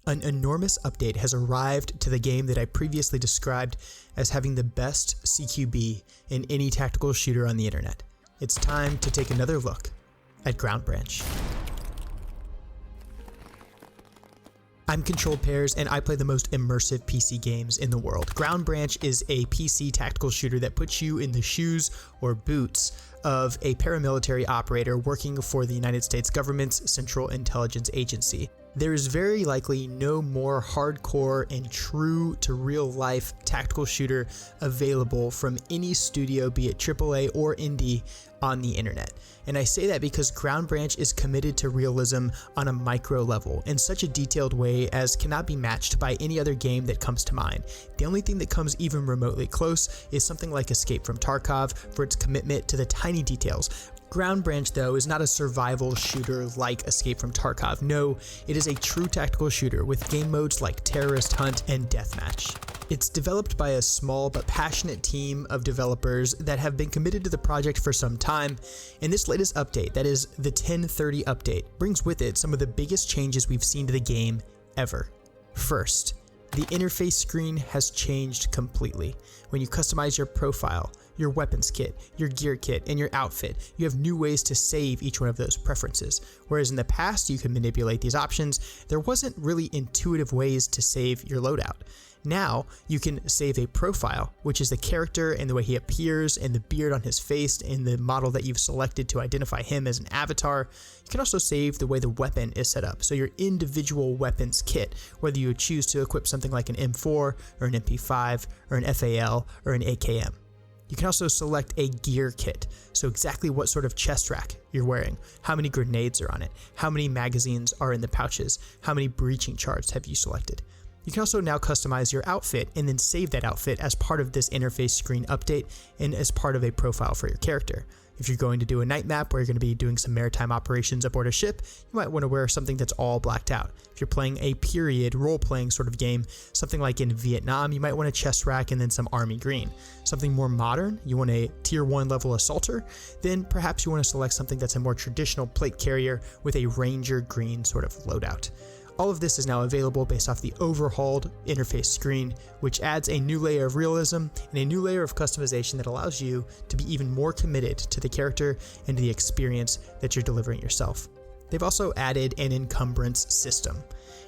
An enormous update has arrived to the game that I previously described as having the best CQB in any tactical shooter on the internet. It's time to take another look at Ground Branch. I'm Controlled Pairs, and I play the most immersive PC games in the world. Ground Branch is a PC tactical shooter that puts you in the shoes or boots of a paramilitary operator working for the United States government's Central Intelligence Agency. There is very likely no more hardcore and true to real life tactical shooter available from any studio, be it AAA or indie, on the internet. And I say that because Ground Branch is committed to realism on a micro level in such a detailed way as cannot be matched by any other game that comes to mind. The only thing that comes even remotely close is something like Escape from Tarkov for its commitment to the tiny details. Ground Branch, though, is not a survival shooter like Escape from Tarkov. No, it is a true tactical shooter with game modes like Terrorist Hunt and Deathmatch. It's developed by a small but passionate team of developers that have been committed to the project for some time, and this latest update, that is the 1030 update, brings with it some of the biggest changes we've seen to the game ever. First, the interface screen has changed completely. When you customize your profile, your weapons kit, your gear kit, and your outfit, you have new ways to save each one of those preferences. Whereas in the past you could manipulate these options, there wasn't really intuitive ways to save your loadout. Now you can save a profile, which is the character and the way he appears and the beard on his face and the model that you've selected to identify him as an avatar. You can also save the way the weapon is set up, so your individual weapons kit, whether you choose to equip something like an M4 or an MP5 or an FAL or an AKM. You can also select a gear kit, so exactly what sort of chest rack you're wearing, how many grenades are on it, how many magazines are in the pouches, how many breaching charts have you selected. You can also now customize your outfit and then save that outfit as part of this interface screen update and as part of a profile for your character. If you're going to do a night map where you're going to be doing some maritime operations aboard a ship, you might want to wear something that's all blacked out. If you're playing a period role-playing sort of game, something like in Vietnam, you might want a chest rack and then some army green. Something more modern, you want a tier 1 level assaulter, then perhaps you want to select something that's a more traditional plate carrier with a ranger green sort of loadout. All of this is now available based off the overhauled interface screen, which adds a new layer of realism and a new layer of customization that allows you to be even more committed to the character and to the experience that you're delivering yourself. They've also added an encumbrance system.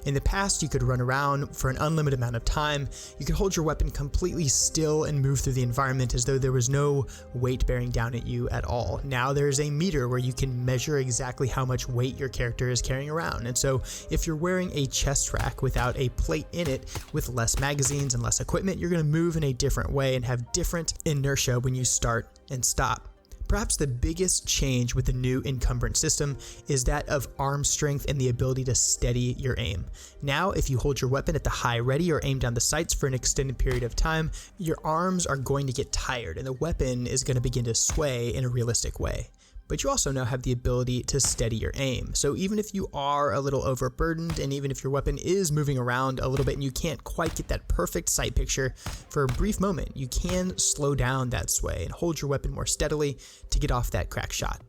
In the past, you could run around for an unlimited amount of time. You could hold your weapon completely still and move through the environment as though there was no weight bearing down at you at all. Now there's a meter where you can measure exactly how much weight your character is carrying around. And so if you're wearing a chest rack without a plate in it with less magazines and less equipment, you're going to move in a different way and have different inertia when you start and stop. Perhaps the biggest change with the new encumbrance system is that of arm strength and the ability to steady your aim. Now, if you hold your weapon at the high ready or aim down the sights for an extended period of time, your arms are going to get tired and the weapon is going to begin to sway in a realistic way. But you also now have the ability to steady your aim. So even if you are a little overburdened and even if your weapon is moving around a little bit and you can't quite get that perfect sight picture for a brief moment, you can slow down that sway and hold your weapon more steadily to get off that crack shot.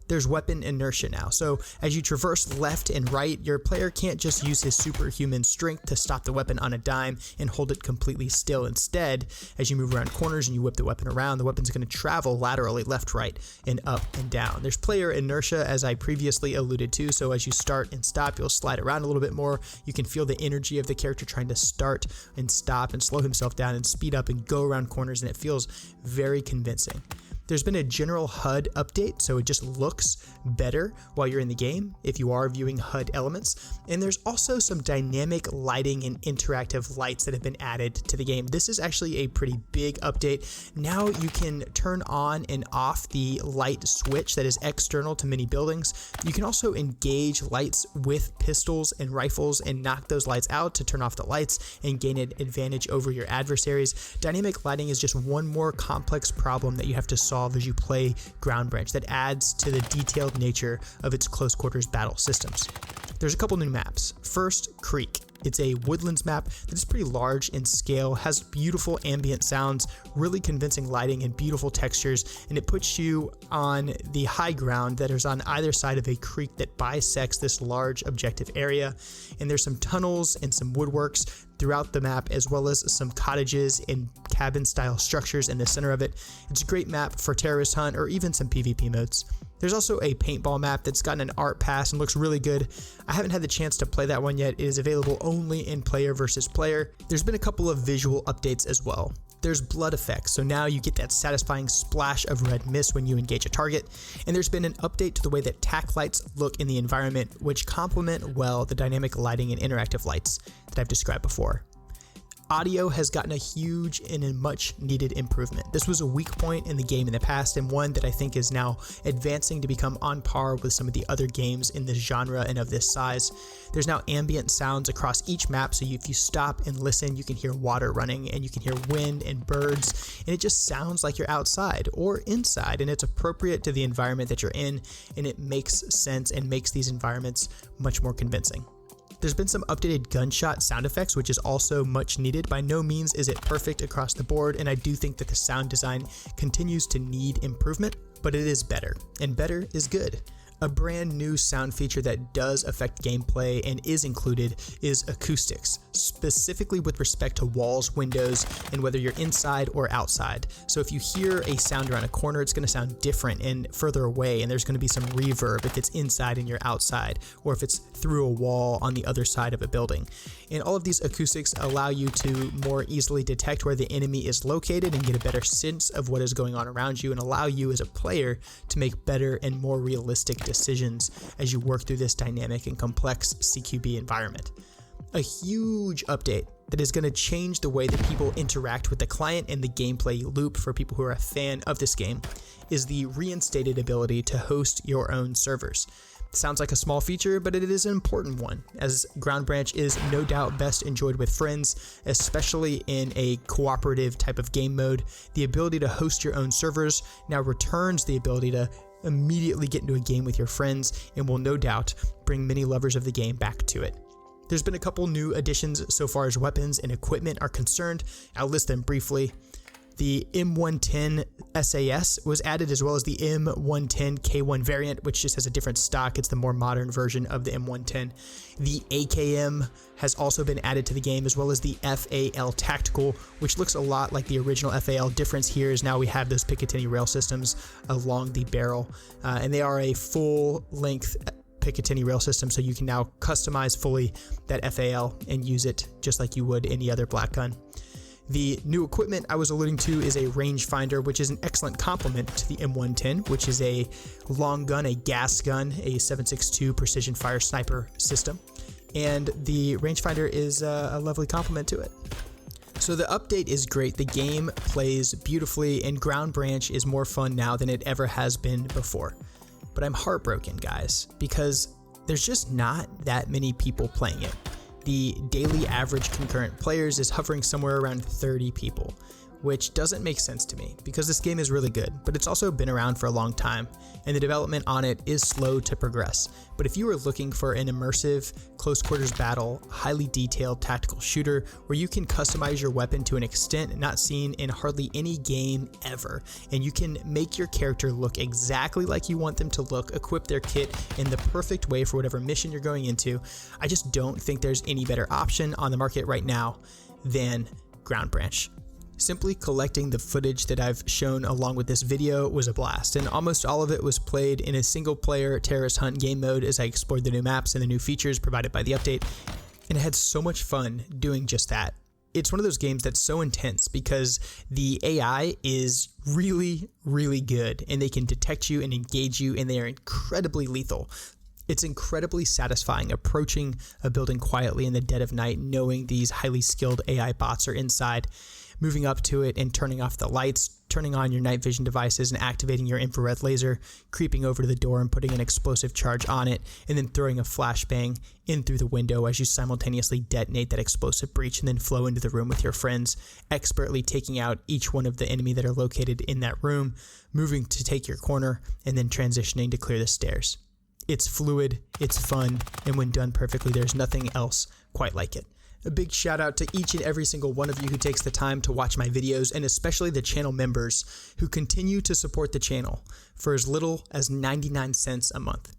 There's weapon inertia now, so as you traverse left and right, your player can't just use his superhuman strength to stop the weapon on a dime and hold it completely still. Instead, as you move around corners and you whip the weapon around, the weapon's going to travel laterally left, right, and up and down. There's player inertia, as I previously alluded to, so as you start and stop, you'll slide around a little bit more. You can feel the energy of the character trying to start and stop and slow himself down and speed up and go around corners, and it feels very convincing. There's been a general HUD update, so it just looks better while you're in the game if you are viewing HUD elements. And there's also some dynamic lighting and interactive lights that have been added to the game. This is actually a pretty big update. Now you can turn on and off the light switch that is external to many buildings. You can also engage lights with pistols and rifles and knock those lights out to turn off the lights and gain an advantage over your adversaries. Dynamic lighting is just one more complex problem that you have to solve as you play Ground Branch that adds to the detailed nature of its close quarters battle systems. There's a couple new maps. First, Creek. It's a woodlands map that is pretty large in scale, has beautiful ambient sounds, really convincing lighting and beautiful textures, and it puts you on the high ground that is on either side of a creek that bisects this large objective area. And there's some tunnels and some woodworks throughout the map, as well as some cottages and cabin style structures in the center of it. It's a great map for terrorist hunt or even some PvP modes. There's also a paintball map that's gotten an art pass and looks really good. I haven't had the chance to play that one yet. It is available only in player versus player. There's been a couple of visual updates as well. There's blood effects, so now you get that satisfying splash of red mist when you engage a target. And there's been an update to the way that tack lights look in the environment, which complement well the dynamic lighting and interactive lights that I've described before. Audio has gotten a huge and a much needed improvement. This was a weak point in the game in the past, and one that I think is now advancing to become on par with some of the other games in this genre and of this size. There's now ambient sounds across each map, so if you stop and listen, you can hear water running and you can hear wind and birds, and it just sounds like you're outside or inside, and it's appropriate to the environment that you're in, and it makes sense and makes these environments much more convincing. There's been some updated gunshot sound effects, which is also much needed. By no means is it perfect across the board, and I do think that the sound design continues to need improvement, but it is better, and better is good. A brand new sound feature that does affect gameplay and is included is acoustics, specifically with respect to walls, windows, and whether you're inside or outside. So if you hear a sound around a corner, it's going to sound different and further away, and there's going to be some reverb if it's inside and you're outside, or if it's through a wall on the other side of a building. And all of these acoustics allow you to more easily detect where the enemy is located and get a better sense of what is going on around you, and allow you as a player to make better and more realistic decisions as you work through this dynamic and complex CQB environment. A huge update that is going to change the way that people interact with the client and the gameplay loop for people who are a fan of this game is the reinstated ability to host your own servers. Sounds like a small feature, but it is an important one, as Ground Branch is no doubt best enjoyed with friends, especially in a cooperative type of game mode. The ability to host your own servers now returns the ability to immediately get into a game with your friends, and will no doubt bring many lovers of the game back to it. There's been a couple new additions so far as weapons and equipment are concerned. I'll list them briefly. The M110 SAS was added, as well as the M110 K1 variant, which just has a different stock. It's the more modern version of the M110. The AKM has also been added to the game, as well as the FAL Tactical, which looks a lot like the original FAL. Difference here is now we have those Picatinny rail systems along the barrel, and they are a full-length Picatinny rail system, so you can now customize fully that FAL and use it just like you would any other black gun. The new equipment I was alluding to is a rangefinder, which is an excellent complement to the M110, which is a long gun, a gas gun, a 7.62 precision fire sniper system, and the rangefinder is a lovely complement to it. So the update is great, the game plays beautifully, and Ground Branch is more fun now than it ever has been before. But I'm heartbroken, guys, because there's just not that many people playing it. The daily average concurrent players is hovering somewhere around 30 people, which doesn't make sense to me because this game is really good, but it's also been around for a long time, and the development on it is slow to progress. But if you are looking for an immersive, close quarters battle, highly detailed tactical shooter where you can customize your weapon to an extent not seen in hardly any game ever, and you can make your character look exactly like you want them to look, equip their kit in the perfect way for whatever mission you're going into, I just don't think there's any better option on the market right now than Ground Branch. Simply collecting the footage that I've shown along with this video was a blast, and almost all of it was played in a single player terrorist hunt game mode as I explored the new maps and the new features provided by the update, and I had so much fun doing just that. It's one of those games that's so intense because the AI is really, really good, and they can detect you and engage you, and they are incredibly lethal. It's incredibly satisfying approaching a building quietly in the dead of night, knowing these highly skilled AI bots are inside, moving up to it and turning off the lights, turning on your night vision devices and activating your infrared laser, creeping over to the door and putting an explosive charge on it, and then throwing a flashbang in through the window as you simultaneously detonate that explosive breach and then flow into the room with your friends, expertly taking out each one of the enemy that are located in that room, moving to take your corner, and then transitioning to clear the stairs. It's fluid, it's fun, and when done perfectly, there's nothing else quite like it. A big shout out to each and every single one of you who takes the time to watch my videos, and especially the channel members who continue to support the channel for as little as 99 cents a month.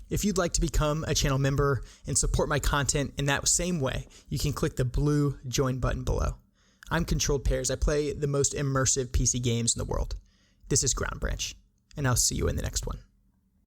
If you'd like to become a channel member and support my content in that same way, you can click the blue join button below. I'm Controlled Pairs. I play the most immersive PC games in the world. This is Ground Branch, and I'll see you in the next one.